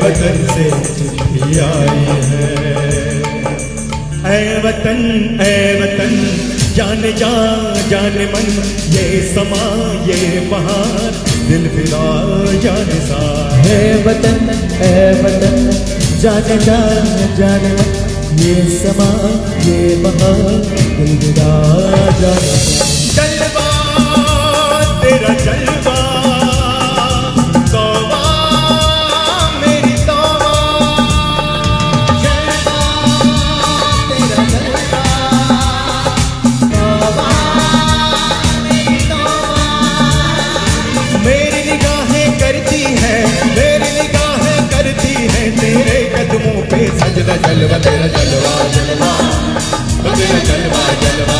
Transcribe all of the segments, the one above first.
वतन से चिट्ठी आई है। ऐ वतन जाने जा जाने मन, ये समा ये बहार दिल फिरा जाने सा। है वतन जाने जा जाने मन, ये समा ये बहार दिल फिरा जाने सा। जलवा तेरा जलवा सजदा जलवा तेरा जलवा जलवा, तेरा जलवा जलवा,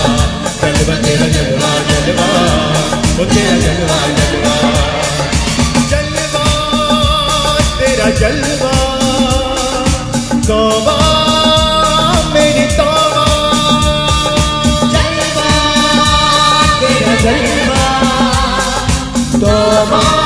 जलवा तेरा जलवा जलवा, तेरा जलवा जलवा, जलवा तेरा जलवा तौबा मेरी तौबा। जलवा तेरा जलवा तौबा